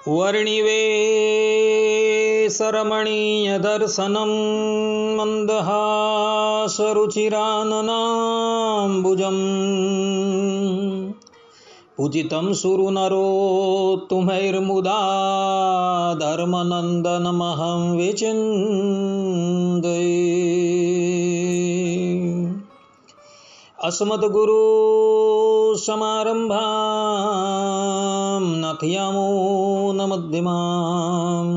વર્ણિવે સરમણીયદર્શનમ મંદહાસરુચિરાનનાંબુજમ પૂજિતમ સુરનરોત્તમૈર્મુદા ધર્મનંદનમહં વિચિંતયે અસ્મદ્ગુરુ સમારંભાં નાથયામો નમધ્યમાં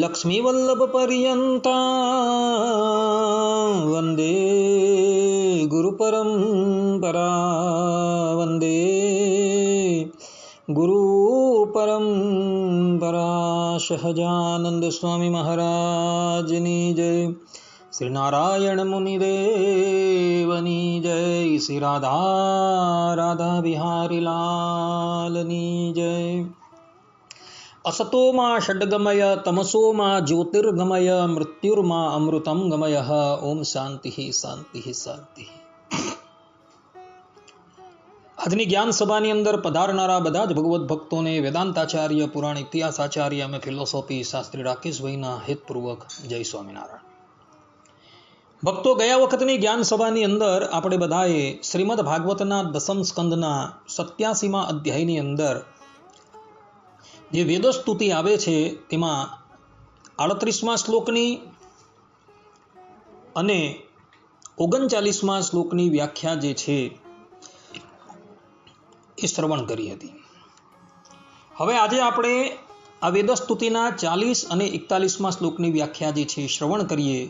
લક્ષ્મીવલ્લભપર્યન્તાં વંદે ગુરુપરંપરા વંદે ગુરુપરંપરા સહજાનંદ સ્વામી મહારાજની જય, શ્રી નારાયણ મુનિદેવની જય, શ્રી રાધા બિહારી લાલની જય. અસતોમાં ષડગમય તમસોમાં જ્યોતિર્ગમય મૃત્યુર્માં અમૃતમ ગમય. ઓમ શાંતિ શાંતિ શાંતિ. આજની જ્ઞાન સભાની અંદર પધારનારા બધા જ ભગવત ભક્તોને વેદાંતાચાર્ય, પુરાણ ઇતિહાસાચાર્ય અને ફિલોસોફી શાસ્ત્રી રાકેશભાઈના હિતપૂર્વક જય સ્વામિનારાયણ. ભક્તો, ગયા વખતની જ્ઞાન સભાની અંદર આપણે બધાએ શ્રીમદ ભાગવતના દસમ સ્કંદના 87મા અધ્યાયની અંદર જે વેદસ્તુતિ આવે છે તેમાં 38મા શ્લોકની અને 39મા શ્લોકની વ્યાખ્યા જે છે એ શ્રવણ કરી હતી. હવે આજે આપણે આ વેદસ્તુતિના 40 અને 41મા શ્લોકની વ્યાખ્યા જે છે શ્રવણ કરીએ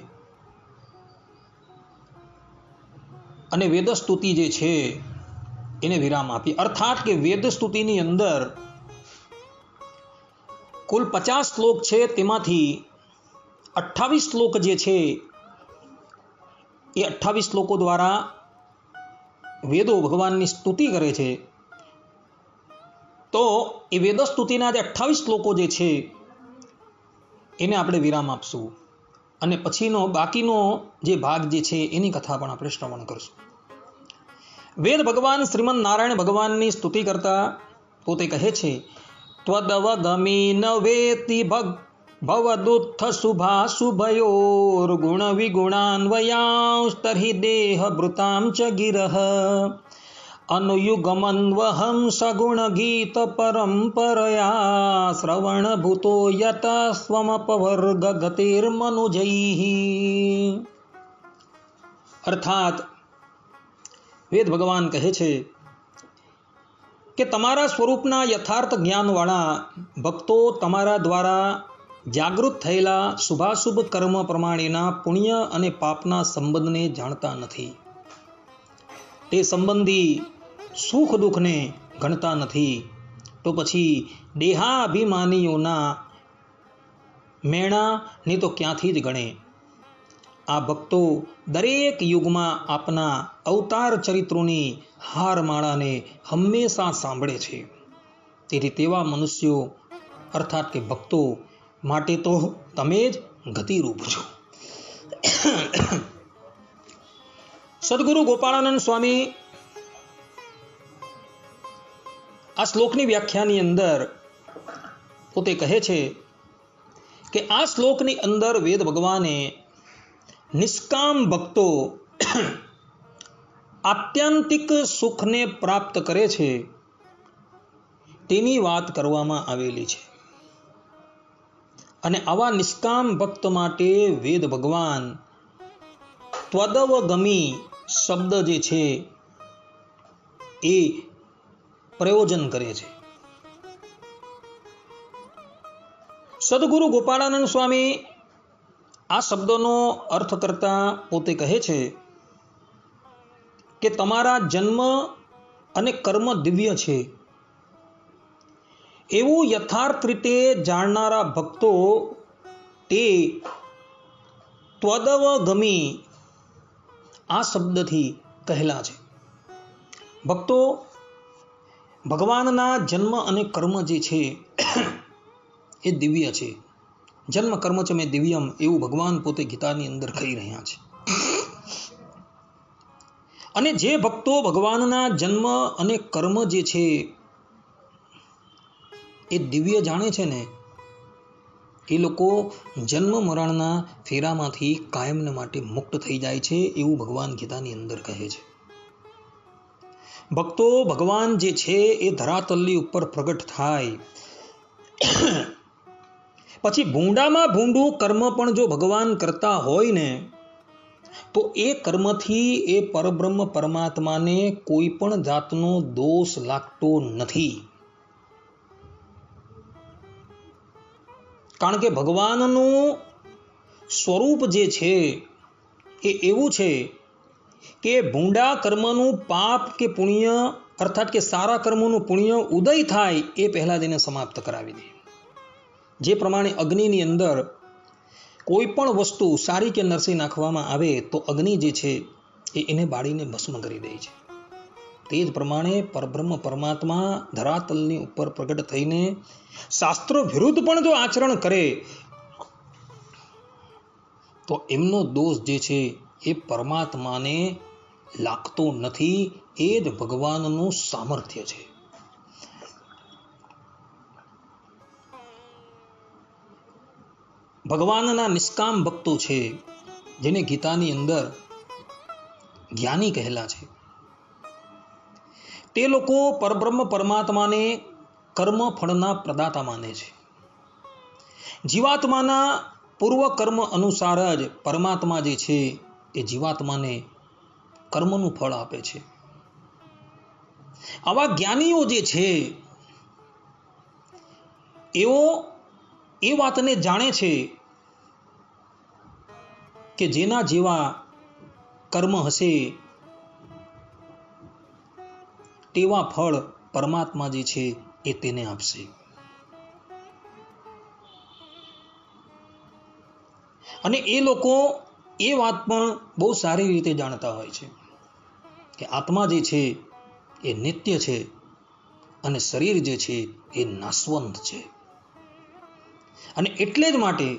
અને વેદસ્તુતિ જે છે એને વિરામ આપીએ. અર્થાત કે વેદસ્તુતિની અંદર કુલ 50 શ્લોક છે, તેમાંથી 28 શ્લોક જે છે એ 28 શ્લોકો દ્વારા વેદો ભગવાનની સ્તુતિ કરે છે. તો એ વેદસ્તુતિના જે 28 શ્લોકો જે છે એને આપણે વિરામ આપશું અને પછીનો બાકીનો જે ભાગ જે છે એની કથા પણ આપણે શ્રવણ કરશું. વેદ ભગવાન શ્રીમદ નારાયણ ભગવાનની સ્તુતિ કરતા પોતે કહે છે, ત્વદવગમી ન વેતિ ભવદુત્થ શુભાશુભયોર ગુણ વિગુણાન્વયાંસ્તર્હિ દેહ ભૃતામ ચ ગિરઃ અનુયુગમન્વહં સગુણ ગીત પરંપરયા શ્રવણ ભૂતો યત સ્વમપવર્ગ ગતિર્મનુજૈઃ. અર્થાત વેદ ભગવાન કહે છે કે તમારા સ્વરૂપના યથાર્થ જ્ઞાનવાળા ભક્તો તમારા દ્વારા જાગૃત થયેલા શુભાશુભ કર્મ પ્રમાણેના પુણ્ય અને પાપના સંબંધને જાણતા નથી. તે સંબંધી સુખ દુઃખને ગણતા નથી. તો પછી દેહાભિમાનીઓના મેણાને તો ક્યાંથી જ ગણે. આ ભક્તો દરેક યુગમાં આપના અવતાર ચરિત્રોની હારમાળાને હંમેશા સાંભળે છે. તેથી તેવા મનુષ્યો અર્થાત કે ભક્તો માટે તો તમે જ ગતિરૂપ છો. સદગુરુ ગોપાળાનંદ સ્વામી આ શ્લોકની વ્યાખ્યાની અંદર પોતે કહે છે કે આ શ્લોકની અંદર વેદ ભગવાને નિષ્કામ ભક્તો આત્યંતિક સુખને પ્રાપ્ત કરે છે તેની વાત કરવામાં આવેલી છે. અને આવા નિષ્કામ ભક્ત માટે વેદ ભગવાન ત્વદવગમી શબ્દ જે છે એ પ્રયોજન કરે છે. સદગુરુ ગોપાળાનંદ સ્વામી આ શબ્દનો અર્થ કરતા પોતે કહે છે કે તમારા જન્મ અને કર્મ દિવ્ય છે એવું યથાર્થ રીતે જાણનારા ભક્તો તે ત્વદવગમી આ શબ્દથી કહેલા છે. ભક્તો ભગવાનના જન્મ અને કર્મ જે છે એ દિવ્ય છે. જન્મ કર્મ ચ મે દિવ્યમ એવું ભગવાન પોતે ગીતાની અંદર કહી રહ્યા છે. અને જે ભક્તો ભગવાનના જન્મ અને કર્મ જે છે એ દિવ્ય જાણે છે ને, એ લોકો જન્મ મરણના ફેરામાંથી કાયમને માટે મુક્ત થઈ જાય છે, એવું ભગવાન ગીતાની અંદર કહે છે. ભક્તો, ભગવાન જે છે એ ધરાતલની ઉપર પ્રગટ થાય પછી ભૂંડામાં ભૂંડું કર્મ પણ જો ભગવાન કરતા હોય ને, તો એ કર્મથી એ પરબ્રહ્મ પરમાત્માને કોઈ પણ જાતનો દોષ લાગતો નથી. કારણ કે ભગવાનનું સ્વરૂપ જે છે એ એવું છે કે ભૂંડા કર્મનું પાપ કે પુણ્ય, અર્થાત કે સારા કર્મોનું પુણ્ય ઉદય થાય એ પહેલાં તેને સમાપ્ત કરાવી દે. જે પ્રમાણે અગ્નિની અંદર કોઈ પણ વસ્તુ સારી કે નરસી નાખવામાં આવે તો અગ્નિ જે છે એ એને બાળીને ભસ્મ કરી દે છે. તે જ પ્રમાણે પરબ્રહ્મ પરમાત્મા ધરાતલની ઉપર પ્રગટ થઈને શાસ્ત્રો વિરુદ્ધ પણ જો આચરણ કરે તો એમનો દોષ જે છે એ પરમાત્માને લાગતો નથી. એ જ ભગવાનનું સામર્થ્ય છે. ભગવાનના નિષ્કામ ભક્તો છે, જેને ગીતાની અંદર જ્ઞાની કહેલા છે, તે લોકો પરબ્રહ્મ પરમાત્માને કર્મ ફળના પ્રદાતા માને છે. જીવાત્માના પૂર્વ કર્મ અનુસાર જ પરમાત્મા જે છે એ જીવાત્માને કર્મનું ફળ આપે છે. આવા જ્ઞાનીઓ જે છે એઓ એ વાતને જાણે છે કે જેના જેવા કર્મ હશે તેવા ફળ પરમાત્મા જે છે એ તેને આપશે. અને એ લોકો એ વાત પણ બહુ સારી રીતે જાણતા હોય છે કે આત્મા જે છે એ નિત્ય છે અને શરીર જે છે એ નાશવંત છે. અને એટલે જ માટે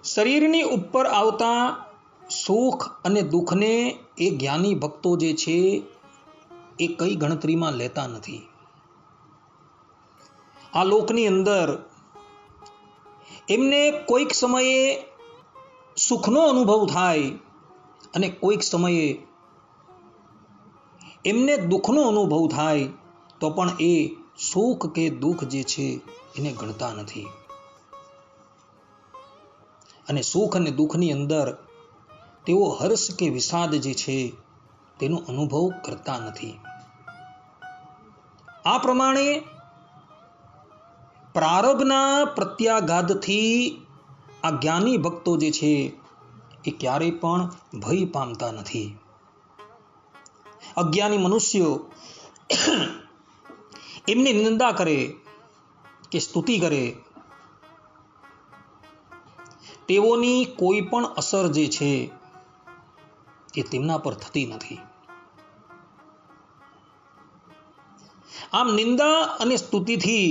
શરીરની ઉપર આવતા સુખ અને દુઃખને એ જ્ઞાની ભક્તો જે છે એ કઈ ગણતરીમાં લેતા નથી. આ લોકની અંદર એમને કોઈક સમયે સુખનો અનુભવ થાય અને કોઈક સમયે એમને દુઃખનો અનુભવ થાય તો પણ એ સુખ કે દુઃખ જે છે એને ગણતા નથી. અને સુખ અને દુઃખની અંદર તેઓ હર્ષ કે વિષાદ જે છે તેનો અનુભવ કરતા નથી. આ પ્રમાણે પ્રારબ્ધના પ્રત્યાઘાતથી આ જ્ઞાની ભક્તો જે છે એ ક્યારેય પણ ભય પામતા નથી. અજ્ઞાની મનુષ્યો એમની નિંદા કરે કે સ્તુતિ કરે, તેઓની કોઈ પણ અસર જે છે એ તેમના પર થતી નથી. આમ નિંદા અને સ્તુતિથી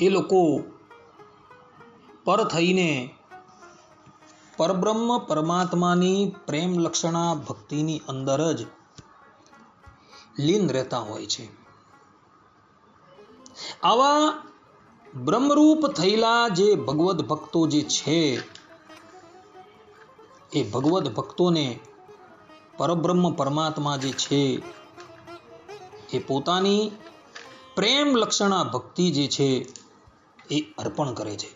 એ લોકો પર થઈને પરબ્રહ્મ પરમાત્માની પ્રેમ લક્ષણા ભક્તિની અંદર જ લીન રહેતા હોય છે. આવા બ્રહ્મરૂપ થયેલા જે ભગવદ ભક્તો જે છે એ ભગવદ ભક્તોને પરબ્રહ્મ પરમાત્મા જે છે એ પોતાની પ્રેમ લક્ષણા ભક્તિ જે છે એ અર્પણ કરે છે.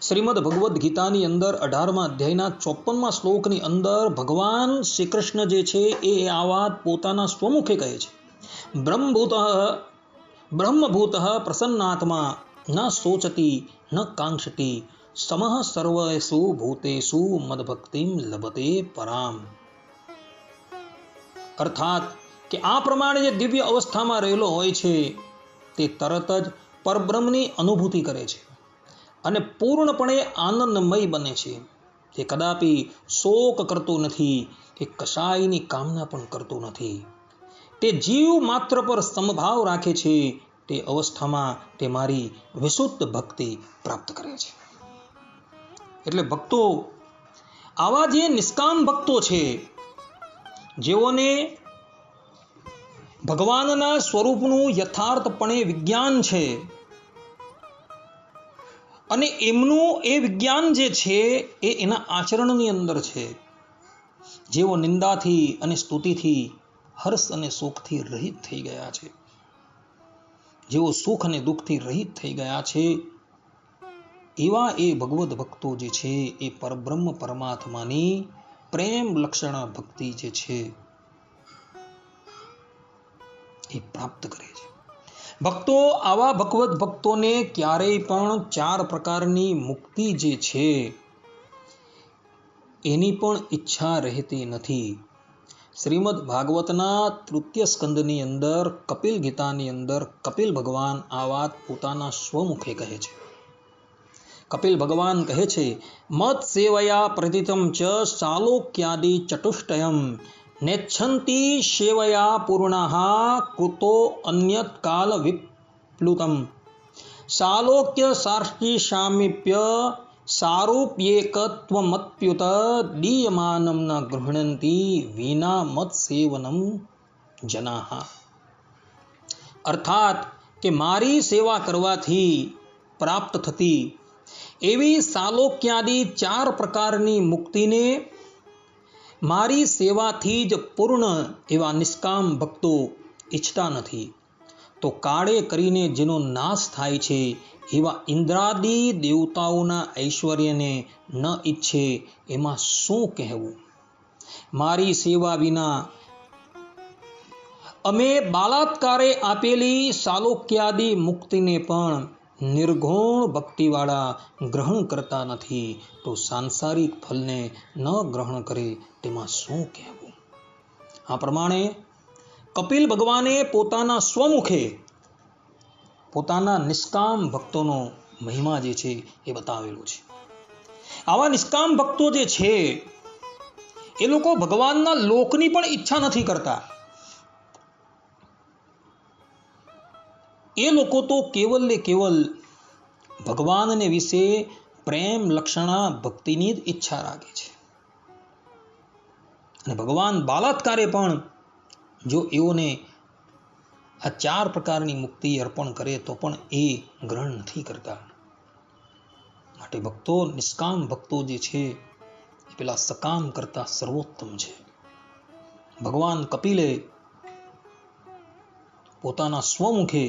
શ્રીમદ ભગવદ્ ગીતાની અંદર 18મા અધ્યાયના 54મા શ્લોકની અંદર ભગવાન શ્રી કૃષ્ણ જે છે એ આ વાત પોતાના સ્વમુખે કહે છે. બ્રહ્મભૂત પ્રસન્નાત્મા ન શોચતી ન કાંક્ષતી સમઃ સર્વેષુ ભૂતેષુ મદભક્તિમ લભતે પરામ. અર્થાત કે આ પ્રમાણે જે દિવ્ય અવસ્થામાં રહેલો હોય છે તે તરત જ પરબ્રહ્મની અનુભૂતિ કરે છે અને પૂર્ણપણે આનંદમય બને છે. તે કદાપી શોક કરતો નથી કે કશાયની કામના પણ કરતો નથી. તે જીવ માત્ર પર સમભાવ રાખે છે. તે અવસ્થામાં તે મારી વિશુદ્ધ ભક્તિ પ્રાપ્ત કરે છે. એટલે ભક્તો, આવા જે નિષ્કામ ભક્તો છે, જેઓને ભગવાનના સ્વરૂપનું યથાર્થપણે વિજ્ઞાન છે અને એમનું એ વિજ્ઞાન જે છે એ એના આચરણની અંદર છે. જેઓ નિંદાથી અને સ્તુતિથી હર્ષ અને સુખથી રહિત થઈ ગયા છે, જેઓ સુખ અને દુઃખથી રહિત થઈ ગયા છે, એવા એ ભગવદ ભક્તો જે છે એ પરબ્રહ્મ પરમાત્માની પ્રેમ લક્ષણા ભક્તિ જે છે એ પ્રાપ્ત કરે છે. ભક્તો આવા ભગવદ ભક્તોને ક્યારેય પણ 4 પ્રકારની મુક્તિ જે છે એની પણ ઈચ્છા રહેતી નથી. શ્રીમદ ભાગવતના તૃતીય સ્કંદની અંદર કપિલ ગીતાની અંદર કપિલ ભગવાન આ વાત પોતાના સ્વમુખે કહે છે. કપિલ ભગવાન કહે છે, મત સેવયા પ્રતિતમ ચ સાલોક્યાદિ ચતુષ્ટયમ નેચ્છન્તિ સેવયા પૂર્ણઃ કૃતો અન્યત કાલ વિપ્લુતમ સાલોક્ય સાર્ષ્ટિ સામીપ્ય સારૂપ્યેકત્વમપ્યુત દીયમાનમ ન ગૃહણંતિ વિના મત સેવનમ જનાઃ. અર્થાત કે મારી સેવા કરવાથી પ્રાપ્ત થતી એવી સાલોક્યાદિ 4 પ્રકારની મુક્તિને મારી સેવાથી જ પૂર્ણ એવા નિષ્કામ ભક્તો ઈચ્છતા નથી. તો કાળે કરીને જેનો નાશ થાય છે એવા ઇન્દ્રાદિ દેવતાઓના ઐશ્વર્યને ન ઈચ્છે એમાં શું કહેવું? મારી સેવા વિના અમે બાલાત્કારે આપેલી સાલોક્યાદિ મુક્તિને પણ નિર્ગુણ ભક્તિવાળા ગ્રહણ કરતા નથી, તો સાંસારિક ફલને ન ગ્રહણ કરે તેમાં શું કહેવું? આ પ્રમાણે કપિલ ભગવાને પોતાના સ્વમુખે પોતાના નિષ્કામ ભક્તોનો મહિમા જે છે એ બતાવેલો છે. આવા નિષ્કામ ભક્તો જે છે એ લોકો ભગવાનના લોકની પણ ઈચ્છા નથી કરતા. એ લોકો તો કેવલ ને કેવલ ભગવાનને વિશે પ્રેમ લક્ષણા ભક્તિની જ ઈચ્છા રાખે છે. અને ભગવાન બાલાત્કારે પણ જો એઓને આ 4 પ્રકારની મુક્તિ અર્પણ કરે તો પણ એ ગ્રહણ નથી કરતા. માટે ભક્તો, નિષ્કામ ભક્તો જે છે એ પેલા સકામ કરતા સર્વોત્તમ છે. ભગવાન કપિલે પોતાના સ્વમુખે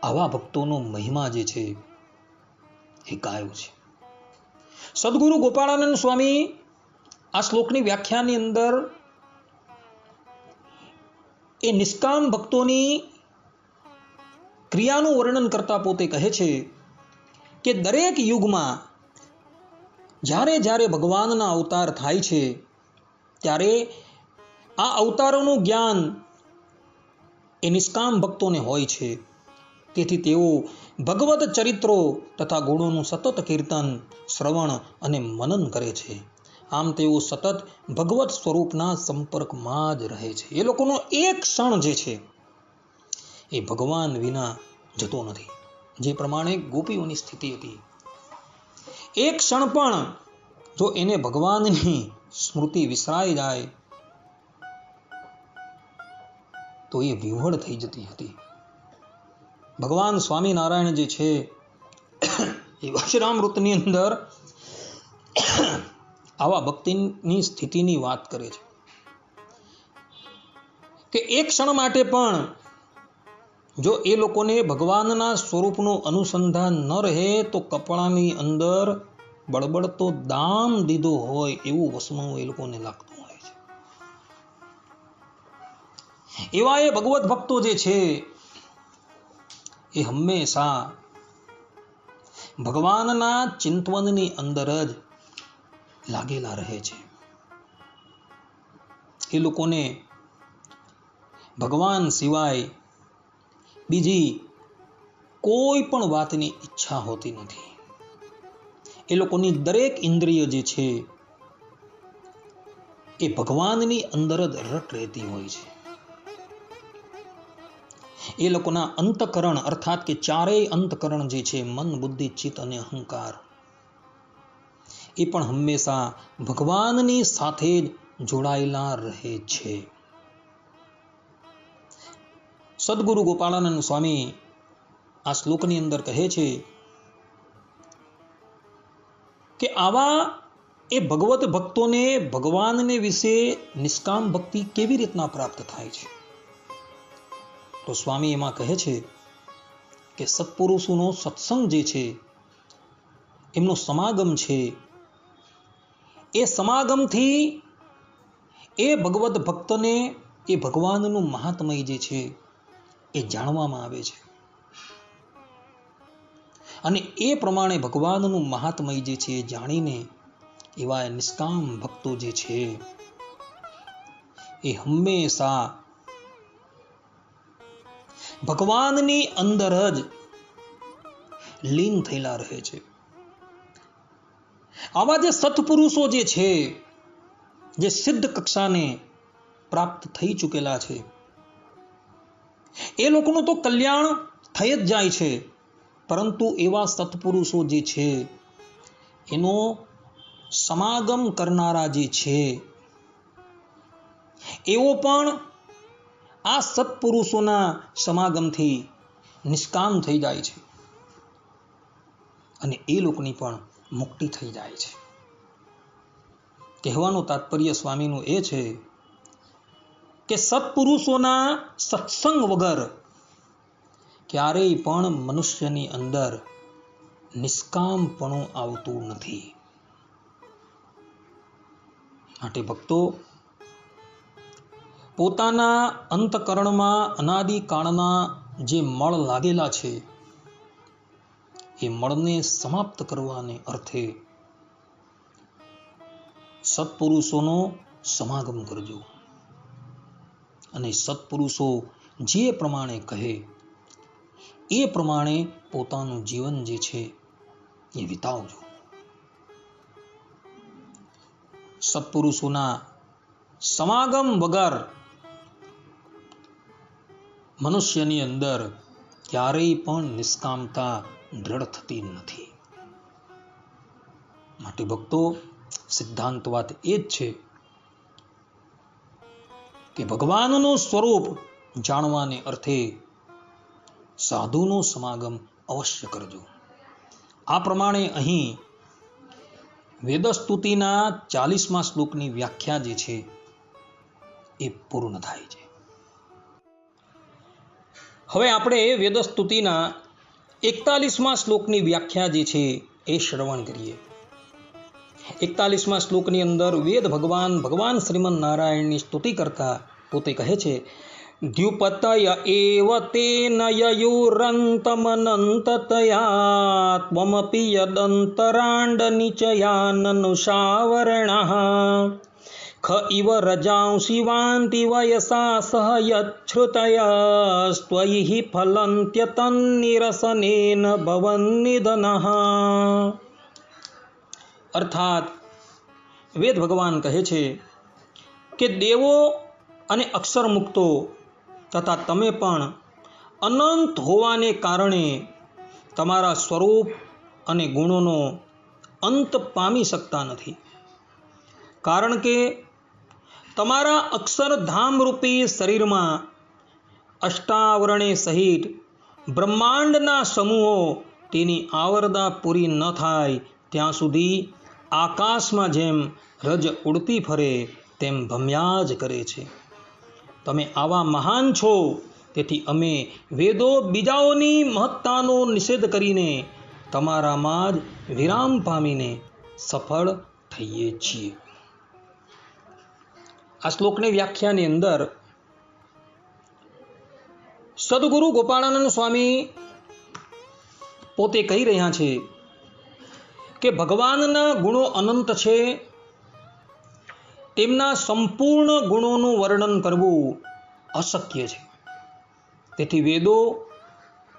આવા ભક્તોનો મહિમા જે છે એ ગાયો છે. સદગુરુ ગોપાળાનંદ સ્વામી આ શ્લોકની વ્યાખ્યાની અંદર એ નિષ્કામ ભક્તોની ક્રિયાનું વર્ણન કરતા પોતે કહે છે કે દરેક યુગમાં જ્યારે જ્યારે ભગવાનના અવતાર થાય છે ત્યારે આ અવતારોનું જ્ઞાન એ નિષ્કામ ભક્તોને હોય છે. તેથી તેઓ ભગવત ચરિત્રો તથા ગુણોનું સતત કીર્તન, શ્રવણ અને મનન કરે છે. આમ તેઓ સતત ભગવત સ્વરૂપના સંપર્કમાં જ રહે છે. એ લોકોનો એક ક્ષણ જે છે એ ભગવાન વિના જતો નથી. જે પ્રમાણે ગોપીઓની સ્થિતિ હતી, એક ક્ષણ પણ જો એને ભગવાનની સ્મૃતિ વિસરાઈ જાય તો એ વિહવળ થઈ જતી હતી. ભગવાન સ્વામિનારાયણ જે છે એ વચનામૃતની અંદર આવા ભક્તિની સ્થિતિની વાત કરે છે કે એક ક્ષણ માટે પણ જો એ લોકોને ભગવાનના સ્વરૂપનું અનુસંધાન ન રહે તો કપડાની અંદર બળબડતો દામ દીધો હોય એવું વસમું એ લોકોને લાગતું હોય છે. એવા એ ભગવત ભક્તો જે છે એ હંમેશા ભગવાનના ચિંતવનની અંદર જ લાગેલા રહે છે. એ લોકોને ભગવાન સિવાય બીજી કોઈ પણ વાતની ઈચ્છા હોતી નથી. એ લોકોની દરેક ઇન્દ્રિય જે છે એ ભગવાનની અંદર જ રટ રહેતી હોય છે. એ લોકોના અંતકરણ અર્થાત કે 4 અંતકરણ જે છે, મન, બુદ્ધિ, ચિત્ત અને અહંકાર, એ પણ હંમેશા ભગવાનની સાથે જ જોડાયેલા રહે છે. સદગુરુ ગોપાળાનંદ સ્વામી આ શ્લોકની અંદર કહે છે કે આવા એ ભગવત ભક્તોને ભગવાનને વિશે નિષ્કામ ભક્તિ કેવી રીતના પ્રાપ્ત થાય છે? તો સ્વામી એમાં કહે છે કે સત્પુરુષોનો સત્સંગ જે છે, એમનો સમાગમ છે, એ સમાગમથી એ ભગવત ભક્તને એ ભગવાનનું મહાત્મય જે છે એ જાણવામાં આવે છે અને એ પ્રમાણે ભગવાનનું મહાત્મય જે છે એ જાણીને એવા નિષ્કામ ભક્તો જે છે એ હંમેશા ભગવાનની અંદર જ લીન થયેલા રહે છે. આવા જે સત્પુરુષો જે છે, જે સિદ્ધ કક્ષાને પ્રાપ્ત થઈ ચૂકેલા છે, એ લોકોનું તો કલ્યાણ થઈ જ જાય છે, પરંતુ એવા સત્પુરુષો જે છે એનો સમાગમ કરનારા જે છે એવો પણ આ સત્પુરુષોના સમાગમથી નિષ્કામ થઈ જાય છે અને એ લોકોની પણ મુક્તિ થઈ જાય છે. કહેવાનું તાત્પર્ય સ્વામીનું એ છે કે સત્પુરુષોના સત્સંગ વગર ક્યારેય પણ મનુષ્યની અંદર નિષ્કામપણું આવતું નથી. માટે ભક્તો પોતાના અંતકરણમાં અનાદિકાળના જે મળ લાગેલા છે એ મળને સમાપ્ત કરવાને અર્થે સત્પુરુષોનો સમાગમ કરજો અને સત્પુરુષો જે પ્રમાણે કહે એ પ્રમાણે પોતાનું જીવન જે છે એ વિતાવજો. સત્પુરુષોના સમાગમ વગર મનુષ્યની અંદર ક્યારેય પણ નિષ્કામતા દ્રઢ થતી નથી. માટે ભક્તો સિદ્ધાંત વાત એ જ છે કે ભગવાનનું સ્વરૂપ જાણવાને અર્થે સાધુનું સમાગમ અવશ્ય કરજો. આ પ્રમાણે અહીં વેદસ્તુતિના 40મા શ્લોકની વ્યાખ્યા જે છે એ પૂર્ણ થાય છે. હવે આપણે વેદસ્તુતિના 41મા શ્લોકની વ્યાખ્યા જે છે એ શ્રવણ કરીએ. 41મા શ્લોકની અંદર વેદ ભગવાન શ્રીમન નારાયણની સ્તુતિ કરતા પોતે કહે છે, દ્યુપતય એવ તેન યયુરંતમનંતતયા ત્વમપિ યદંતરાંડ નિચયાનનુષાવરણઃ ખ ઇવ રજાંસી વાંતિ વયસા સહ યચ્છ્રુતયસ્ત્વયિ ફલન્ત્યતન્નિરસનેન ભવન્નિધનઃ. અર્થાત વેદ ભગવાન કહે છે કે દેવો અને અક્ષર મુક્તો તથા તમે પણ અનંત હોવાને કારણે તમારા સ્વરૂપ અને ગુણોનો અંત પામી શકતા નથી. કારણ કે તમારા અક્ષરધામ રૂપી શરીરમાં અષ્ટાવરણે સહિત બ્રહ્માંડના સમૂહો તેની આવરદા પૂરી ન થાય ત્યાં સુધી આકાશમાં જેમ રજ ઉડતી ફરે તેમ ભમ્યા જ કરે છે. તમે આવા મહાન છો, તેથી અમે વેદો બીજાઓની મહત્તાનો નિષેધ કરીને તમારામાં જ વિરામ પામીને સફળ થઈએ છીએ. આ શ્લોકની વ્યાખ્યાની અંદર સદગુરુ ગોપાળાનંદ સ્વામી પોતે કહી રહ્યા છે કે ભગવાનના ગુણો અનંત છે, તેમના સંપૂર્ણ ગુણોનું વર્ણન કરવું અશક્ય છે. તેથી વેદો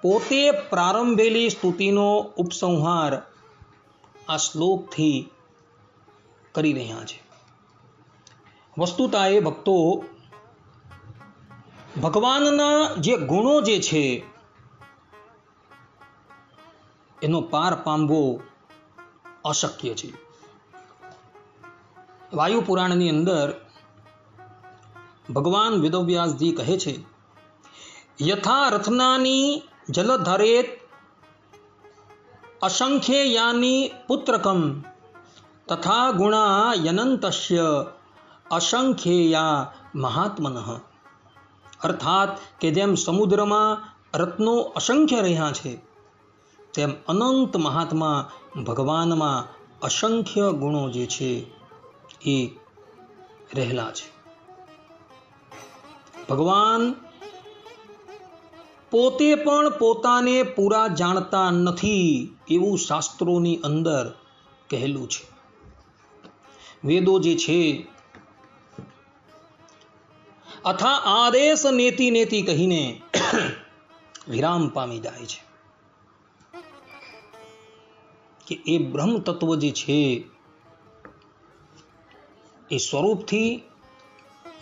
પોતે પ્રારંભેલી સ્તુતિનો ઉપસંહાર આ શ્લોકથી કરી રહ્યા છે. વસ્તુતા એ ભક્તો ભગવાનના જે ગુણો જે છે એનો પાર પામવો અશક્ય છે. વાયુ પુરાણની અંદર ભગવાન વેદવ્યાસજી કહે છે યથા રથનાની જલધરેત અસંખ્યેયાની પુત્રકમ તથા ગુણા યનંતસ્ય અસંખ્યેયા મહાત્મનઃ. અર્થાત કે જેમ સમુદ્રમાં રત્નો અસંખ્ય રહ્યા છે, તેમ અનંત મહાત્મા ભગવાનમાં અસંખ્ય ગુણો જે છે એ રહેલા છે. ભગવાન પોતે પણ પોતાને પૂરા જાણતા નથી એવું શાસ્ત્રોની અંદર કહેલું છે. વેદો જે છે અથા આદેશ નેતિ નેતિ કહીને વિરામ પામી જાય છે કે એ બ્રહ્મ તત્વ જે છે એ સ્વરૂપથી,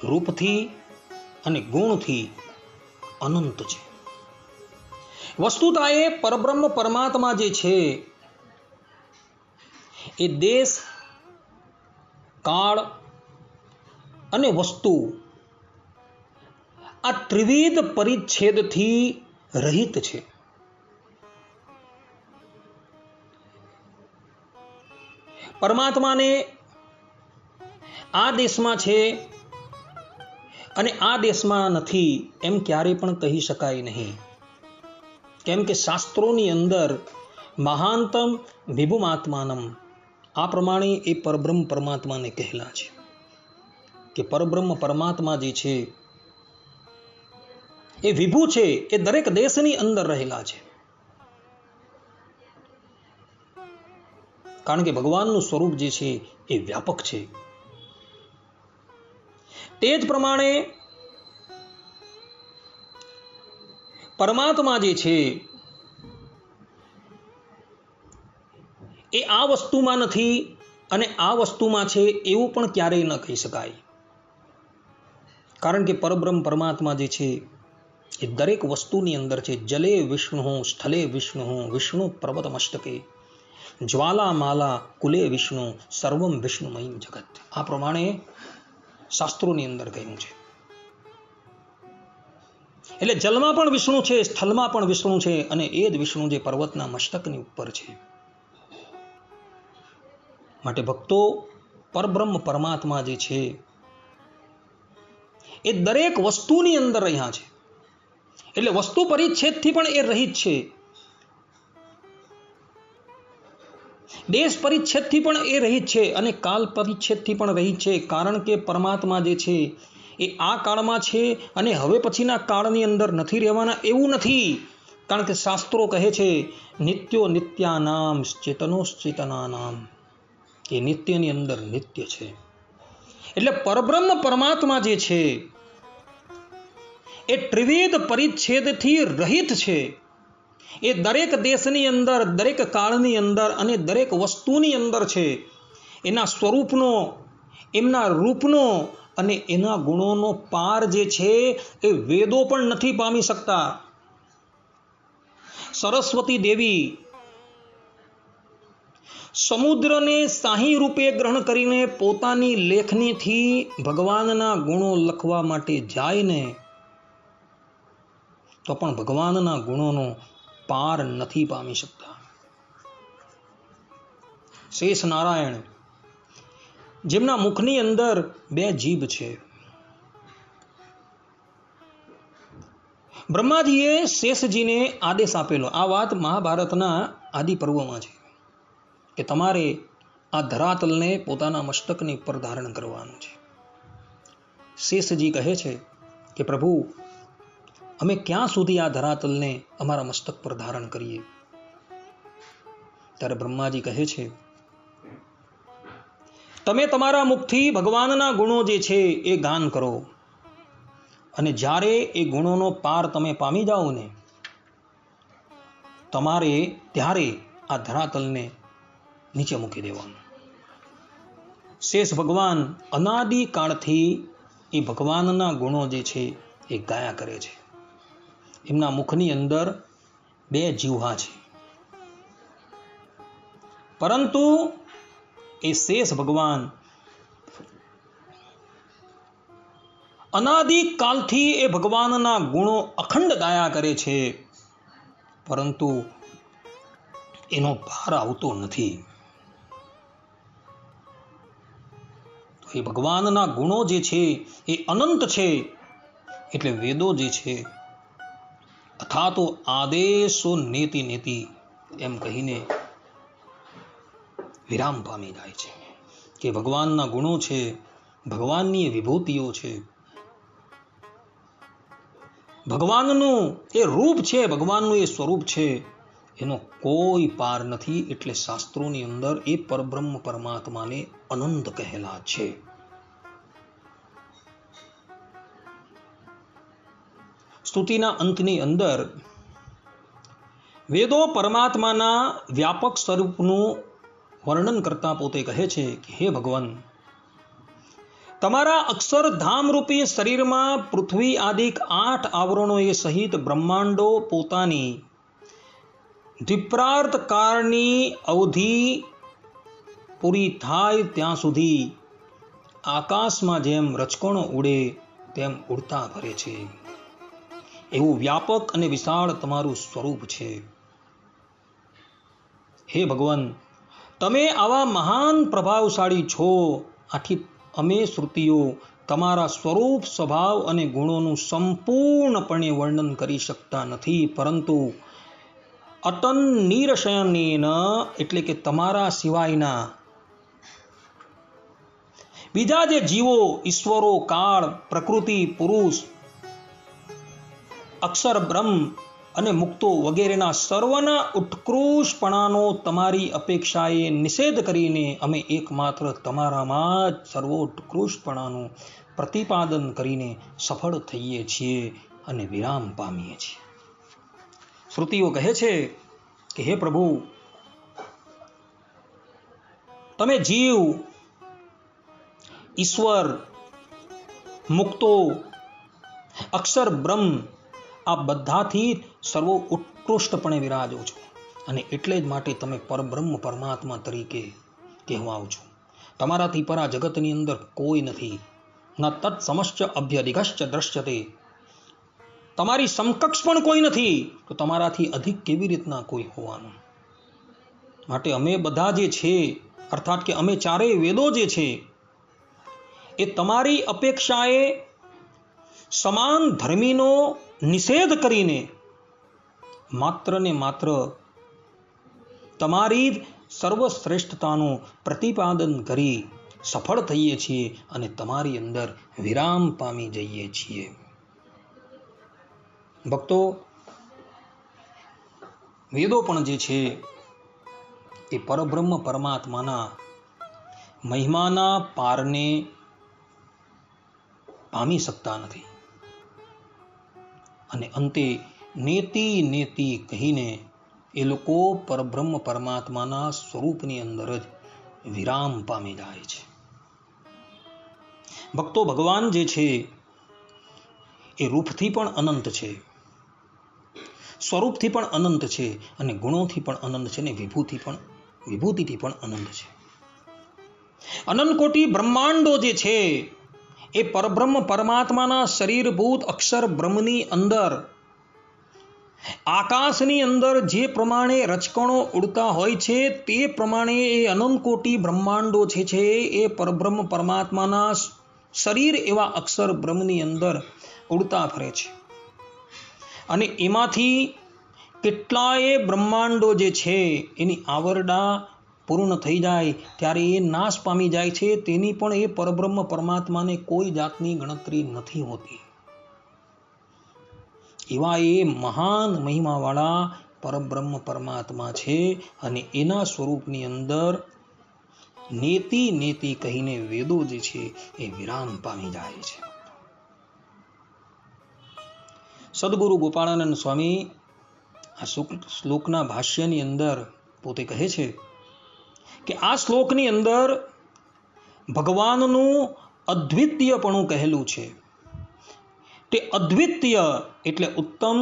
રૂપથી અને ગુણથી અનંત છે. વસ્તુતા એ પરબ્રહ્મ પરમાત્મા જે છે એ દેશ, કાળ અને વસ્તુ આ ત્રિવિધ પરિચ્છેદથી રહિત છે. પરમાત્માને આ દેશમાં છે અને આ દેશમાં નથી એમ ક્યારેય પણ કહી શકાય નહીં. કેમ કે શાસ્ત્રોની અંદર મહાંતમ વિભુમાત્માનમ આ પ્રમાણે એ પરબ્રહ્મ પરમાત્માને કહેલા છે કે પરબ્રહ્મ પરમાત્મા જે છે એ વિભુ છે, એ દરેક દેશની અંદર રહેલા છે. કારણ કે ભગવાનનું સ્વરૂપ જે છે એ વ્યાપક છે. તે જ પ્રમાણે પરમાત્મા જે છે એ આ વસ્તુમાં નથી અને આ વસ્તુમાં છે એવું પણ ક્યારેય ન કહી શકાય. કારણ કે પરબ્રહ્મ પરમાત્મા જે છે એ દરેક વસ્તુની અંદર છે. જલે વિષ્ણુ, સ્થલે વિષ્ણુ, વિષ્ણુ પર્વત મસ્તકે, જ્વાલા માલા કુલે વિષ્ણુ, સર્વમ વિષ્ણુમય જગત. આ પ્રમાણે શાસ્ત્રોની અંદર કહ્યું છે. એટલે જલમાં પણ વિષ્ણુ છે, સ્થળમાં પણ વિષ્ણુ છે અને એ જ વિષ્ણુ જે પર્વતના મસ્તકની ઉપર છે. માટે ભક્તો, પરબ્રહ્મ પરમાત્મા જે છે એ દરેક વસ્તુની અંદર રહ્યા છે. એટલે વસ્તુ પરિચ્છેદથી પણ એ રહિત છે, દેશ પરિચ્છેદથી પણ એ રહિત છે અને કાલ પરિચ્છેદથી પણ રહિત છે. કારણ કે પરમાત્મા જે છે એ આ કાળમાં છે અને હવે પછીના કાળની અંદર નથી રહેવાના એવું નથી. કારણ કે શાસ્ત્રો કહે છે નિત્યો નિત્યાનામ ચેતનોશ્ચેતનાનામ, એ નિત્યની અંદર નિત્ય છે. એટલે પરબ્રહ્મ પરમાત્મા જે છે એ ત્રિવિધ પરિચ્છેદથી રહિત છે. એ દરેક દેશની અંદર, દરેક કાળની અંદર અને દરેક વસ્તુની અંદર છે. એના સ્વરૂપનો, એમના રૂપનો અને એના ગુણોનો પાર જે છે એ વેદો પણ નથી પામી શકતા. સરસ્વતી દેવી સમુદ્રને શાહી રૂપે ગ્રહણ કરીને પોતાની લેખનીથી ભગવાનના ગુણો લખવા માટે જાય ને તો પણ ભગવાનના ગુણોનો પાર નથી પામી શકતા. શેષ નારાયણ જેમના મુખની અંદર 2 જીભ છે, બ્રહ્માજીએ શેષજીને આદેશ આપેલો. આ વાત મહાભારતના આદિ પર્વમાં છે કે તમારે આ ધરાતલને પોતાના મસ્તકની ઉપર ધારણ કરવાનું છે. શેષજી કહે છે કે પ્રભુ, અમે ક્યાં સુધી આ ધરાતલને અમારા મસ્તક પર ધારણ કરીએ? ત્યારે બ્રહ્માજી કહે છે તમે તમારા મુખથી ભગવાનના ગુણો જે છે એ ગાન કરો અને જ્યારે એ ગુણોનો પાર તમે પામી જાઓ ને તમારે ત્યારે આ ધરાતલને નીચે મૂકી દેવાનું. શેષ ભગવાન અનાદિ કાળથી એ ભગવાનના ગુણો જે છે એ ગાયા કરે છે. એમના મુખની અંદર 2 જીહ્વા છે, પરંતુ એ શેષ ભગવાન અનાદિકાલથી એ ભગવાનના ગુણો અખંડ ગાયા કરે છે, પરંતુ એનો પાર આવતો નથી. એ ભગવાનના ગુણો જે છે એ અનંત છે, એટલે વેદો જે છે અથવા તો આદેશો નેતિ નેતિ એમ કહીને વિરામ પામી જાય છે કે ભગવાનના ગુણો છે, ભગવાનની વિભૂતિઓ છે, ભગવાનનું એ રૂપ છે, ભગવાનનું એ સ્વરૂપ છે, એનો કોઈ પાર નથી. એટલે શાસ્ત્રોની અંદર એ પરબ્રહ્મ પરમાત્માને અનંત કહેલા છે. સ્તુતિના અંતની અંદર વેદો પરમાત્માના વ્યાપક સ્વરૂપનું વર્ણન કરતા પોતે કહે છે કે હે ભગવાન, તમારા અક્ષરધામ રૂપી શરીરમાં પૃથ્વી આદિક 8 આવરણોએ સહિત બ્રહ્માંડો પોતાની દ્વિપ્રાર્થ કાળની અવધિ પૂરી થાય ત્યાં સુધી આકાશમાં જેમ રચકણો ઉડે તેમ ઉડતા ફરે છે. એવું વ્યાપક અને વિશાળ તમારું સ્વરૂપ છે. હે ભગવાન, તમે આવા મહાન પ્રભાવશાળી છો. આથી અમે શ્રુતિઓ તમારા સ્વરૂપ, સ્વભાવ અને ગુણોનું સંપૂર્ણપણે વર્ણન કરી શકતા નથી, પરંતુ અતન્નિરશયેન એટલે કે તમારા સિવાયના બીજા જે જીવો, ઈશ્વરો, કાળ, પ્રકૃતિ, પુરુષ, અક્ષર બ્રહ્મ અને મુક્તો વગેરેના સર્વના ઉત્કૃષ્ટપણાનો તમારી અપેક્ષાએ નિષેધ કરીને અમે એકમાત્ર તમારામાં જ સર્વોત્કૃષ્ટપણાનું પ્રતિપાદન કરીને સફળ થઈએ છીએ અને વિરામ પામીએ છીએ. શ્રુતિઓ કહે છે કે હે પ્રભુ, તમે જીવ, ઈશ્વર, મુક્તો, અક્ષર બ્રહ્મ આ બધાથી સર્વો ઉત્કૃષ્ટપણે વિરાજો છો, અને એટલે જ માટે તમે પરબ્રહ્મ પરમાત્મા તરીકે કહેવાઓ છો. તમારાથી પર આ જગતની અંદર કોઈ નથી. ન તત્સમશ્ચ અભ્યધિગશ્ચ દ્રશ્યતે. તમારી સમકક્ષ પણ કોઈ નથી, તો તમારાથી અધિક કેવી રીતના કોઈ હોવાનું? માટે અમે બધા જે છે, અર્થાત કે અમે ચારેય વેદો જે છે એ તમારી અપેક્ષાએ સમાન ધર્મીનો નિષેધ કરીને માત્ર ને માત્ર તમારી જ સર્વશ્રેષ્ઠતાનું પ્રતિપાદન કરી સફળ થઈએ છીએ અને તમારી અંદર વિરામ પામી જઈએ છીએ. ભક્તો, વેદો પણ જે છે એ પરબ્રહ્મ પરમાત્માના મહિમાના પારને પામી શકતા નથી, અને અંતે નેતિ નેતિ કહીને એ લોકો પરબ્રહ્મ પરમાત્માના સ્વરૂપની અંદર જ વિરામ પામી જાય છે. ભક્તો, ભગવાન જે છે એ રૂપથી પણ અનંત છે, સ્વરૂપથી પણ અનંત છે, અને ગુણોથી પણ અનંત છે, અને વિભૂતિથી પણ અનંત છે. અનંત કોટી બ્રહ્માંડો જે છે એ પરબ્રહ્મ પરમાત્માના શરીરભૂત અક્ષર બ્રહ્મની અંદર, આકાશની અંદર જે પ્રમાણે રચકણો ઉડતા હોય છે તે પ્રમાણે એ અનંત કોટી બ્રહ્માંડો છે એ પરબ્રહ્મ પરમાત્માના શરીર એવા અક્ષર બ્રહ્મની અંદર ઉડતા ફરે છે. અને એમાંથી કેટલાય બ્રહ્માંડો જે છે એની આવરડા પૂર્ણ થઈ જાય ત્યારે એ નાશ પામી જાય છે. તેની પણ એ પરબ્રહ્મ પરમાત્માને કોઈ જાતની ગણતરી નથી હોતી. એવા એ મહાન મહિમાવાળા પરબ્રહ્મ પરમાત્મા છે, અને એના સ્વરૂપની અંદર નેતિ નેતિ કહીને વેદો જે છે એ વિરામ પામી જાય છે. સદગુરુ ગોપાળાનંદ સ્વામી આ શ્લોકના ભાષ્યની અંદર પોતે કહે છે કે આ શ્લોકની અંદર ભગવાનનું અદ્વિતીયપણું કહેલું છે. તે અદ્વિતીય એટલે ઉત્તમ,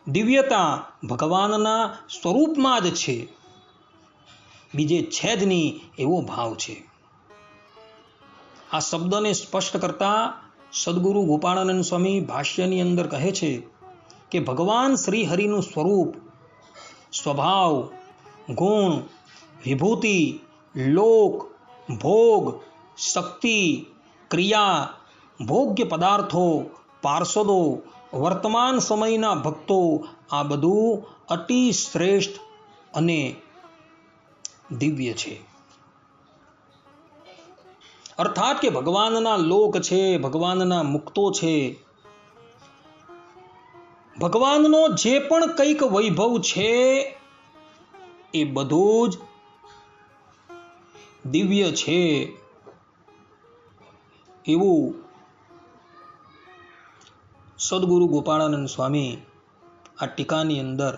દિવ્યતા ભગવાનના સ્વરૂપમાં જ છે, બીજે છે જ નહીં એવો ભાવ છે. આ શબ્દને સ્પષ્ટ કરતા સદગુરુ ગોપાળાનંદ સ્વામી ભાષ્યની અંદર કહે છે કે ભગવાન શ્રી હરિનું સ્વરૂપ, સ્વભાવ, ગુણ, વિભૂતિ, લોક, ભોગ, શક્તિ, ક્રિયા, ભોગ્ય પદાર્થો, પાર્ષદો, વર્તમાન સમયના ભક્તો, આ બધું અતિ શ્રેષ્ઠ અને દિવ્ય છે. અર્થાત કે ભગવાનના લોક છે, ભગવાનના મુક્તો છે, ભગવાનનો જે પણ કંઈક વૈભવ છે એ બધું જ દિવ્ય છે એવું સદગુરુ ગોપાળાનંદ સ્વામી આ ટીકાની અંદર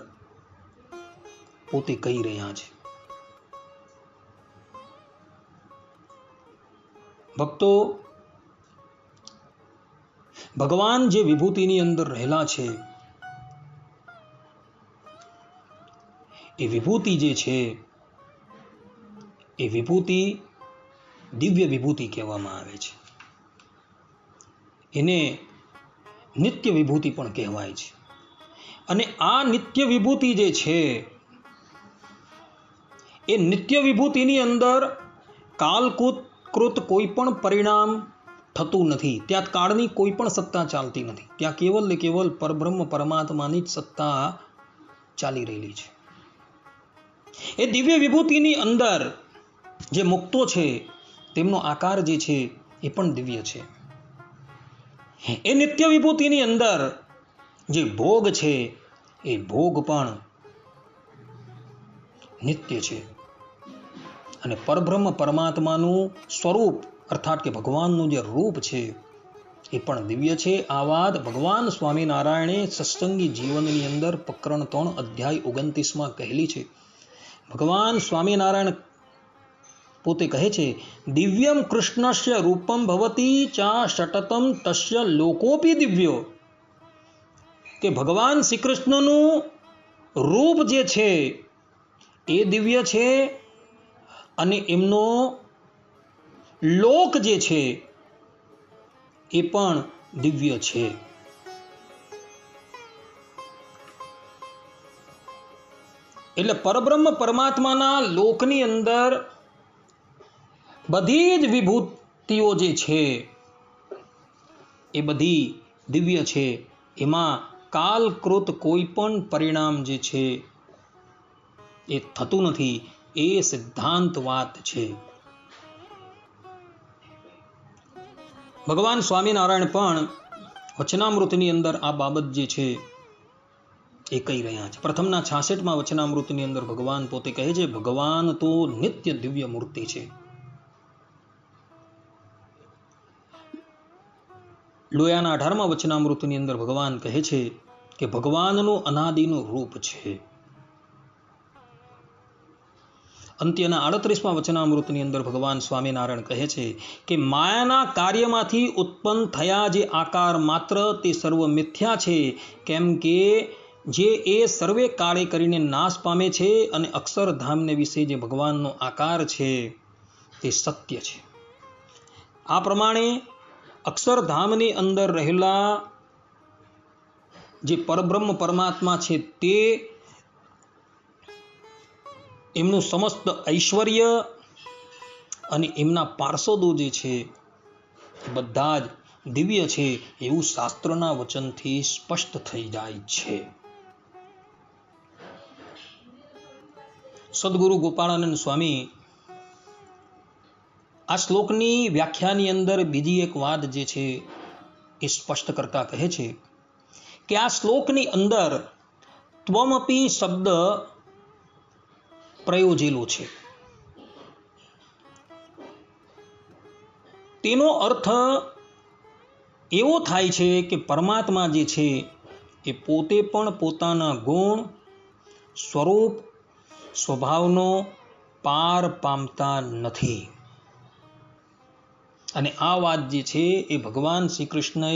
પોતે કહી રહ્યા છે. ભક્તો, ભગવાન જે વિભૂતિની અંદર રહેલા છે એ વિભૂતિ જે છે એ વિભૂતિ દિવ્ય વિભૂતિ કહેવામાં આવે છે. એને નિત્ય વિભૂતિ પણ કહેવાય છે. અને આ નિત્ય વિભૂતિ જે છે એ નિત્ય વિભૂતિની અંદર કાલકૃત કોઈ પણ પરિણામ થતું નથી. ત્યાં કાળની કોઈ પણ સત્તા ચાલતી નથી. ત્યાં કેવલ ને કેવલ પરબ્રહ્મ પરમાત્માની જ સત્તા ચાલી રહેલી છે. એ દિવ્ય વિભૂતિની અંદર જે મુક્તો છે તેમનો આકાર જે છે એ પણ દિવ્ય છે. એ નિત્ય વિભૂતિની અંદર જે ભોગ છે એ ભોગ પણ નિત્ય છે. અને પરબ્રહ્મ પરમાત્માનું સ્વરૂપ અર્થાત કે ભગવાનનું જે રૂપ છે એ પણ દિવ્ય છે. આ વાત ભગવાન સ્વામિનારાયણે સત્સંગી જીવનની અંદર પ્રકરણ 3 અધ્યાય 29 કહેલી છે. ભગવાન સ્વામિનારાયણ પોતે કહે છે, દિવ્યમ કૃષ્ણસ્ય રૂપમ ભવતી ચા સતતમ તસ્ય લોકોપી દિવ્યો. કે ભગવાન શ્રી કૃષ્ણનું રૂપ જે છે એ દિવ્ય છે અને એમનો લોક જે છે એ પણ દિવ્ય છે. એટલે પરબ્રહ્મ પરમાત્માના લોકની અંદર બધી જ વિભૂતિઓ જે છે એ બધી દિવ્ય છે. એમાં કાલકૃત કોઈ પણ પરિણામ જે છે એ થતું નથી. એ સિદ્ધાંત વાત છે. ભગવાન સ્વામિનારાયણ પણ વચનામૃતની અંદર આ બાબત જે છે એ કહી રહ્યા છે. પ્રથમના 66માં વચનામૃતની અંદર ભગવાન પોતે કહે છે, ભગવાન તો નિત્ય દિવ્ય મૂર્તિ છે. લોયાના 18માં વચનામૃતની અંદર ભગવાન કહે છે કે ભગવાનનું અનાદિનું રૂપ છે. અંત્યના 38માં વચનામૃતની અંદર ભગવાન સ્વામિનારાયણ કહે છે કે માયાના કાર્યમાંથી ઉત્પન્ન થયા જે આકાર માત્ર તે સર્વ મિથ્યા છે, કેમ કે જે એ સર્વે કાળે કરીને નાશ પામે છે અને અક્ષરધામને વિશે જે ભગવાનનો આકાર છે તે સત્ય છે. આ પ્રમાણે અક્ષરધામની અંદર રહેલા જે પરબ્રહ્મ પરમાત્મા છે તે એમનું સમસ્ત ઐશ્વર્ય અને એમના પાર્ષદો જે છે બધા જ દિવ્ય છે એવું શાસ્ત્રના વચનથી સ્પષ્ટ થઈ જાય છે. સદગુરુ ગોપાળાનંદ સ્વામી આ શ્લોકની વ્યાખ્યાની અંદર બીજી એક વાત જે છે એ સ્પષ્ટ કરતા કહે છે કે આ શ્લોકની અંદર ત્વમપી શબ્દ પ્રયોજેલો છે. તેનો અર્થ એવો થાય છે કે પરમાત્મા જે છે એ પોતે પણ પોતાના ગુણ, સ્વરૂપ, સ્વભાવનો પાર પામતા નથી. અને આ વાત જે છે એ ભગવાન શ્રી કૃષ્ણએ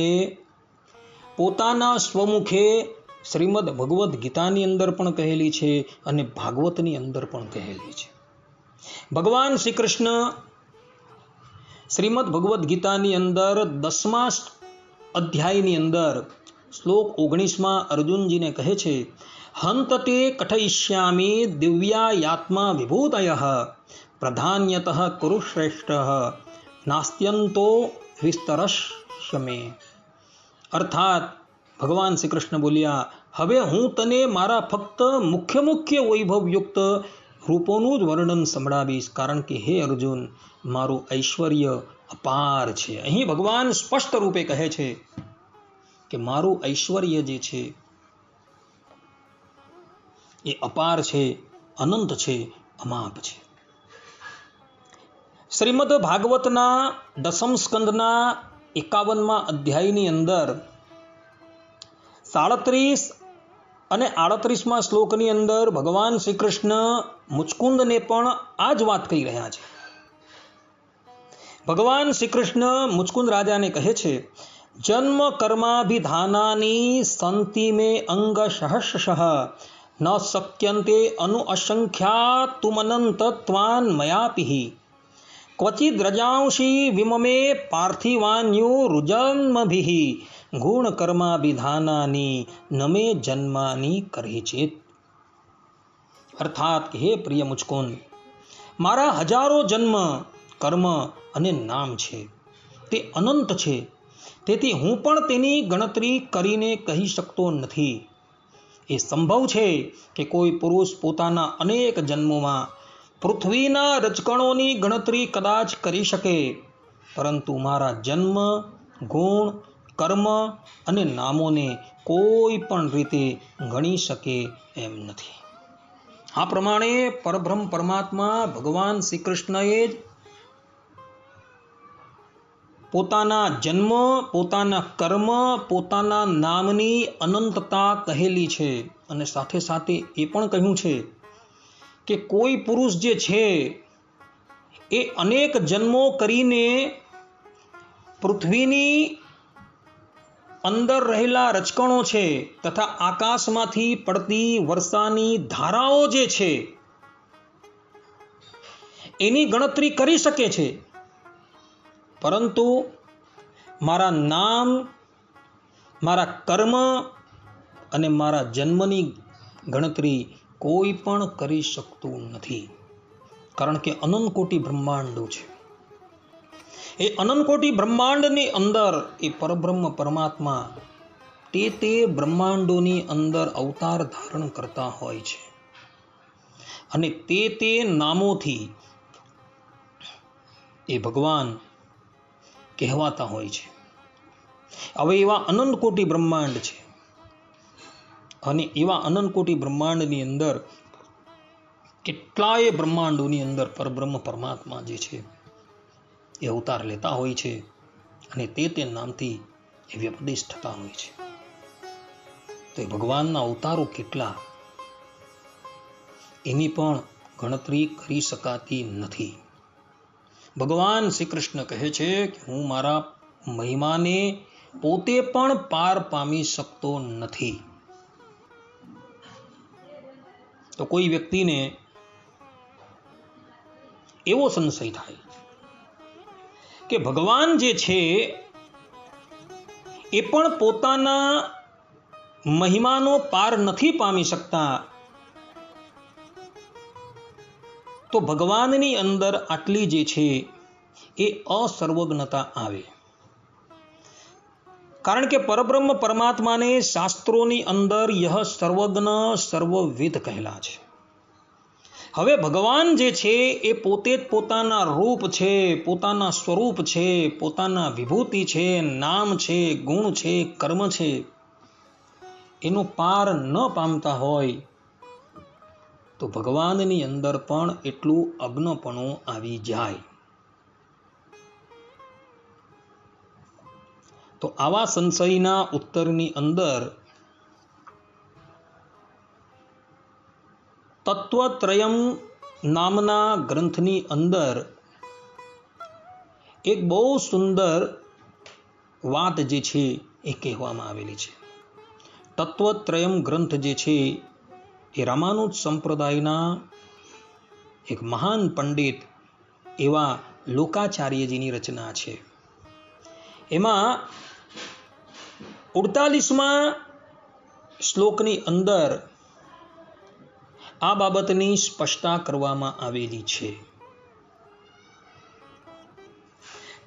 પોતાના સ્વમુખે શ્રીમદ ભગવદ્ ગીતાની અંદર પણ કહેલી છે અને ભાગવતની અંદર પણ કહેલી છે. ભગવાન શ્રી કૃષ્ણ શ્રીમદ ભગવદ્ ગીતાની અંદર 10મા અધ્યાયની અંદર શ્લોક 19માં અર્જુનજીને કહે છે, હંતતે કથયિષ્યામિ દિવ્યાયાત્મા વિભૂતયઃ પ્રધાન્યતઃ કુરુશ્રેષ્ઠ નાસ્ત્યંતો વિસ્તરશ્ય મે. અર્થાત ભગવાન શ્રી કૃષ્ણ બોલ્યા, હવે હું તને મારા ફક્ત મુખ્ય વૈભવયુક્ત રૂપોનું જ વર્ણન સંભળાવીશ, કારણ કે હે અર્જુન, મારું ઐશ્વર્ય અપાર છે. અહીં ભગવાન સ્પષ્ટ રૂપે કહે છે કે મારું ઐશ્વર્ય જે છે એ અપાર છે, અનંત છે, અમાપ છે. શ્રીમદ ભાગવતના 10મ સ્કંદના 51મા અધ્યાયની અંદર 37 અને 38મા શ્લોકની અંદર ભગવાન શ્રી કૃષ્ણ મુચકુંદને પણ આ જ વાત કહી રહ્યા છે. ભગવાન શ્રી કૃષ્ણ મુચકુંદ રાજાને કહે છે, જન્મ કર્માભિધાનાની સંતિ મે અંગ સહસ્રશઃ ન શક્યન્તે અનુઅસંખ્યાતુમનંતત્વાન મયાપિ ક્વચિદ રજાંશી વિમમે પાર્થિવાન્યુરુજન્મભિઃ ગુણકર્માભિધાનાની નમે જન્માની કરહિચિત. અર્થાત હે પ્રિય મુચકુંદ, મારા હજારો જન્મ, કર્મ અને નામ છે, તે અનંત છે. તેથી હું પણ તેની ગણતરી કરીને કહી શકતો નથી. એ સંભવ છે કે કોઈ પુરુષ પોતાના અનેક જન્મોમાં પૃથ્વીના રજકણોની ગણતરી કદાચ કરી શકે, પરંતુ મારા જન્મ, ગુણ, કર્મ અને નામોને કોઈ પણ રીતે ગણી શકે એમ નથી. આ પ્રમાણે પરબ્રહ્મ પરમાત્મા ભગવાન શ્રી કૃષ્ણએ જ પોતાના જન્મ, પોતાના કર્મ, પોતાના નામની અનંતતા કહેલી છે. અને સાથે સાથે એ પણ કહ્યું છે કે કોઈ પુરુષ જે છે એ અનેક જન્મો કરીને પૃથ્વીની અંદર રહેલા રજકણો છે તથા આકાશમાંથી પડતી વર્ષાની ધારાઓ જે છે એની ગણતરી કરી શકે છે, પરંતુ મારા નામ, મારા કર્મ અને મારા જન્મની ગણતરી કોઈ પણ કરી શકતું નથી. કારણ કે અનંત કોટી બ્રહ્માંડો છે. એ અનંત કોટી બ્રહ્માંડની અંદર એ પરબ્રહ્મ પરમાત્મા તે બ્રહ્માંડોની અંદર અવતાર ધારણ કરતા હોય છે અને તે નામોથી એ ભગવાન કહેવાતા હોય છે. હવે એવા અનંત કોટી બ્રહ્માંડ છે અને એવા અનંત કોટી બ્રહ્માંડની અંદર કેટલાય બ્રહ્માંડોની અંદર પરબ્રહ્મ પરમાત્મા જે છે એ અવતાર લેતા હોય છે અને તે નામથી એ વ્યપદેશ થતા હોય છે. તો એ ભગવાનના અવતારો કેટલા એની પણ ગણતરી કરી શકાતી નથી. ભગવાન શ્રી કૃષ્ણ કહે છે કે હું મારા મહિમાને પોતે પણ પાર પામી શકતો નથી. તો કોઈ વ્યક્તિને એવો સંશય થાય કે ભગવાન જે છે એ પણ પોતાના મહિમાનો પાર નથી પામી શકતા, તો ભગવાનની અંદર આટલી જે છે એ અસર્વજ્ઞતા આવે. કારણ કે પરબ્રહ્મ પરમાત્માને શાસ્ત્રોની અંદર યહ સર્વજ્ઞ સર્વવિદ કહેલા છે. હવે ભગવાન જે છે એ પોતે જ પોતાના રૂપ છે, પોતાના સ્વરૂપ છે, પોતાના વિભૂતિ છે, નામ છે, ગુણ છે, કર્મ છે, એનો પાર ન પામતા હોય તો ભગવાનની અંદર પણ એટલું અજ્ઞપણું આવી જાય. તો આવા સંશયના ઉત્તરની અંદર તત્વત્રયમ નામના ગ્રંથની અંદર એક બહુ સુંદર વાત જે છે એ કહેવામાં આવેલી છે. તત્વત્રયમ ગ્રંથ જે છે એ રામાનુજ સંપ્રદાયના એક મહાન પંડિત એવા લોકાચાર્યજીની રચના છે. એમાં 48મા શ્લોકની અંદર આ બાબતની સ્પષ્ટતા કરવામાં આવેલી છે.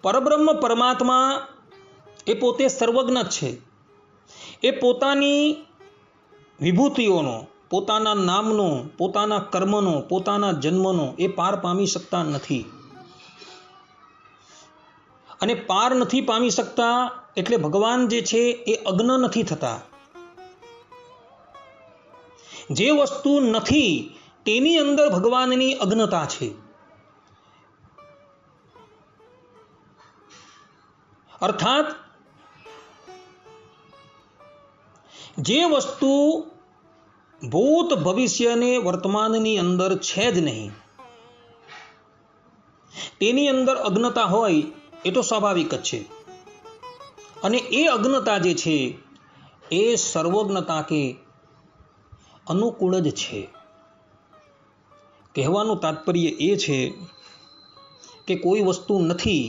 પરબ્રહ્મ પરમાત્મા એ પોતે સર્વજ્ઞ છે. એ પોતાની વિભૂતિઓનો, પોતાના નામનો, પોતાના કર્મનો, પોતાના જન્મનો એ પાર પામી શકતા નથી. અને પાર નથી પામી શકતા એટલે ભગવાન જે છે એ અજ્ઞ નથી થતા. જે વસ્તુ નથી તેની અંદર ભગવાનની અજ્ઞતા છે. અર્થાત જે વસ્તુ ભૂત ભવિષ્ય અને વર્તમાનની અંદર છે જ નહીં તેની અંદર અજ્ઞતા હોય એ તો સ્વાભાવિક જ છે. અને એ અજ્ઞતા જે છે એ સર્વજ્ઞતા કે અનુકૂળ જ છે. કહેવાનું તાત્પર્ય એ છે કે કોઈ વસ્તુ નથી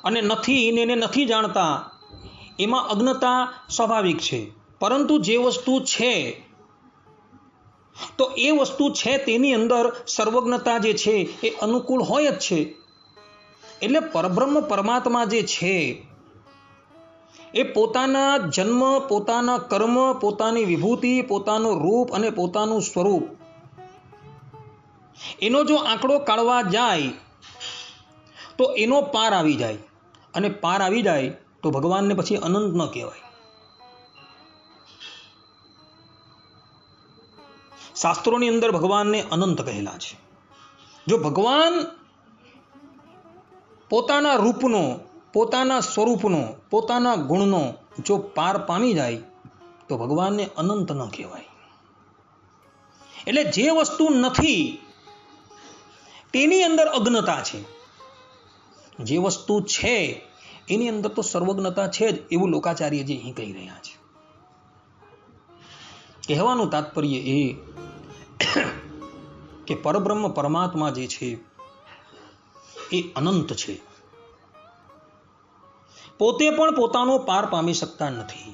અને નથી ને એને નથી જાણતા એમાં અજ્ઞતા સ્વાભાવિક છે. પરંતુ જે વસ્તુ છે તો એ વસ્તુ છે તેની અંદર સર્વજ્ઞતા જે છે એ અનુકૂળ હોય જ છે. એટલે પરબ્રહ્મ પરમાત્મા જે છે એ પોતાના જન્મ, પોતાના કર્મ, પોતાની વિભૂતિ, પોતાનું રૂપ અને પોતાનું સ્વરૂપ એનો જો આંકડો કાઢવા જાય તો એનો પાર આવી જાય. અને પાર આવી જાય તો ભગવાનને પછી અનંત ન કહેવાય. શાસ્ત્રોની અંદર ભગવાનને અનંત કહેલા છે. જો ભગવાન પોતાના રૂપનો, પોતાના સ્વરૂપનો, પોતાના ગુણનો જો પાર પામી જાય તો ભગવાનને અનંત ન કહેવાય. એટલે જે વસ્તુ નથી તેની અંદર અજ્ઞતા છે. જે વસ્તુ છે એની અંદર તો સર્વજ્ઞતા છે જ, એવું લોકાચાર્યજી અહીં કહી રહ્યા છે. કહેવાનું તાત્પર્ય એ કે પરબ્રહ્મ પરમાત્મા જે છે એ અનંત છે. પોતે પણ પોતાનો પાર પામી શકતા નથી.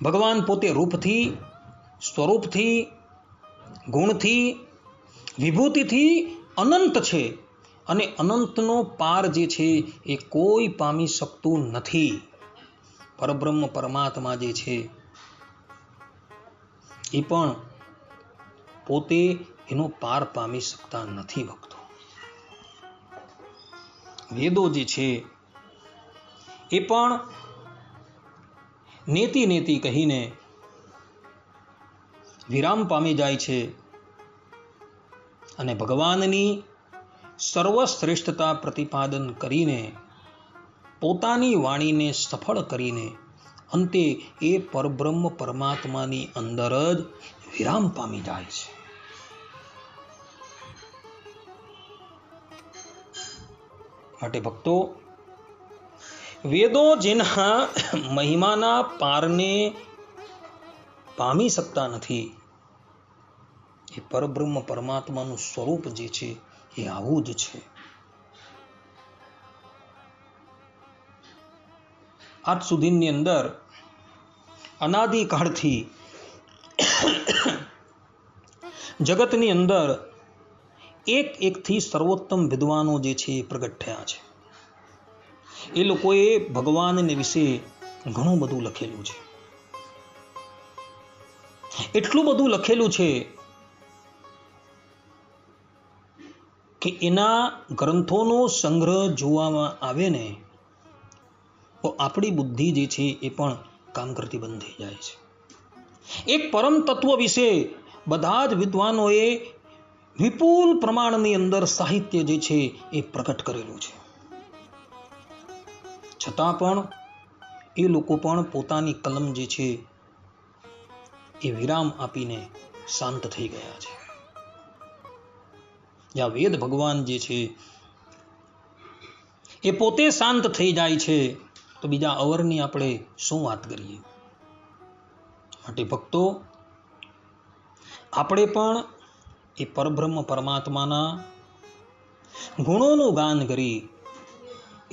ભગવાન પોતે રૂપથી, સ્વરૂપથી, ગુણથી, વિભૂતિથી અનંત છે. અને અનંતનો પાર જે છે એ કોઈ પામી શકતું નથી. પરબ્રહ્મ પરમાત્મા જે છે એ પણ પોતે એનો પાર પામી શકતા નથી. ભક્તો, વેદો જે છે એ પણ નેતિ નેતિ કહીને વિરામ પામી જાય છે અને ભગવાનની સર્વશ્રેષ્ઠતા પ્રતિપાદન કરીને પોતાની વાણીને સફળ કરીને અંતે એ પરબ્રહ્મ પરમાત્માની અંદર જ વિરામ પામી જાય છે. માટે ભક્તો, વેદો જેના મહિમાના પારને પામી શકતા નથી એ પરબ્રહ્મ પરમાત્માનું સ્વરૂપ જે છે એ આવું જ છે. આજ સુધીની અંદર અનાદિકાળથી જગતની અંદર એક એકથી સર્વોત્તમ વિદ્વાનો જે છે એ પ્રગટ થયા છે. એ લોકોએ ભગવાનને વિશે ઘણું બધું લખેલું છે. એટલું બધું લખેલું છે કે એના ગ્રંથોનો સંગ્રહ જોવામાં આવે ને તો આપણી બુદ્ધિ જે છે એ પણ કામ કરતી બંધ થઈ જાય છે. એક પરમ તત્વ વિશે બધા જ વિદ્વાનોએ વિપુલ પ્રમાણની અંદર સાહિત્ય જે છે એ પ્રકટ કરેલું છે. છતાં પણ એ લોકો પણ પોતાની કલમ જે છે એ વિરામ આપીને શાંત થઈ ગયા છે. જ્યાં વેદ ભગવાન જે છે એ પોતે શાંત થઈ જાય છે તો બીજા અવરની આપણે શું વાત કરીએ. માટે ભક્તો, આપણે પણ એ પરબ્રહ્મ પરમાત્માના ગુણોનું ગાન કરી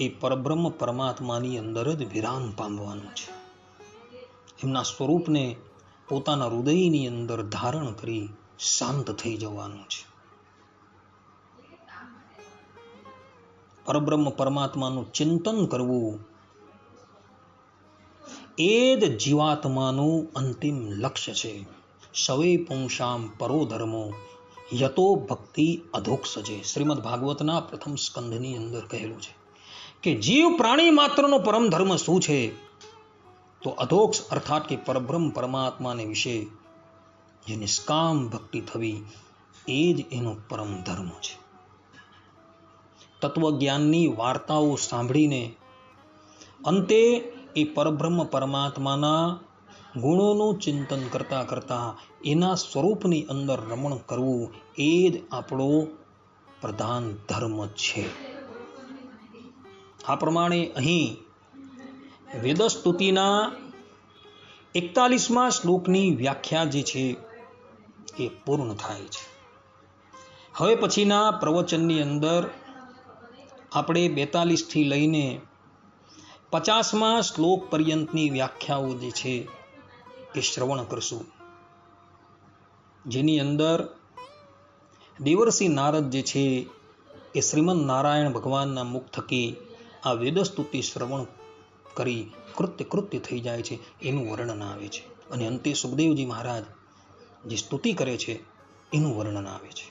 એ પરબ્રહ્મ પરમાત્માની અંદર જ વિરામ પામવાનું છે. એમના સ્વરૂપને પોતાના હૃદયની અંદર ધારણ કરી શાંત થઈ જવાનું છે. પરબ્રહ્મ પરમાત્માનું ચિંતન કરવું એ જ જીવાત્માનું અંતિમ લક્ષ્ય છે. સવે પુંસામ પરો ધર્મો યતો ભક્તિ અધોક્ષજે. શ્રીમદ ભાગવતના પ્રથમ સ્કંધની અંદર કહેલું છે કે જીવ પ્રાણી માત્રનો પરમ ધર્મ શું છે? તો અધોક્ષ અર્થાત કે પરબ્રહ્મ પરમાત્માને વિશે જે નિષ્કામ ભક્તિ થવી એ જ એનો પરમ ધર્મ છે. તત્વજ્ઞાનની વાર્તાઓ સાંભળીને અંતે એ પરબ્રહ્મ પરમાત્માના ગુણોનું ચિંતન કરતા કરતા એના સ્વરૂપની અંદર રમણ કરવું એ જ આપણો પ્રધાન ધર્મ છે. આ પ્રમાણે અહીં વેદસ્તુતિના 41મા શ્લોકની વ્યાખ્યા જે છે એ પૂર્ણ થાય છે. હવે પછીના પ્રવચનની અંદર આપણે 42 થી લઈને 50મા શ્લોક પર્યંતની વ્યાખ્યાઓ જે છે એ શ્રવણ કરશું, જેની અંદર દેવર્ષિ નારદ જે છે એ શ્રીમદ નારાયણ ભગવાનના મુખ થકી આ વેદસ્તુતિ શ્રવણ કરી કૃત્ય થઈ જાય છે એનું વર્ણન આવે છે. અને અંતે સુખદેવજી મહારાજ જે સ્તુતિ કરે છે એનું વર્ણન આવે છે.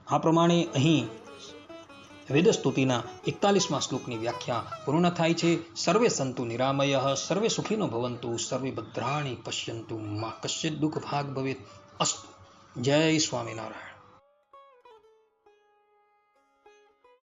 આ પ્રમાણે અહીં વેદસ્તુતિના 41મા શ્લોકની વ્યાખ્યા પૂર્ણ થાય છે. સર્વે સંતુ નિરામયઃ, સર્વે સુખીનો ભવંતુ, સર્વે ભદ્રાણી પશ્યંતુ, મા કશ્ચિત દુઃખ ભાગ ભવેત. અસ્તુ. જય સ્વામિનારાયણ.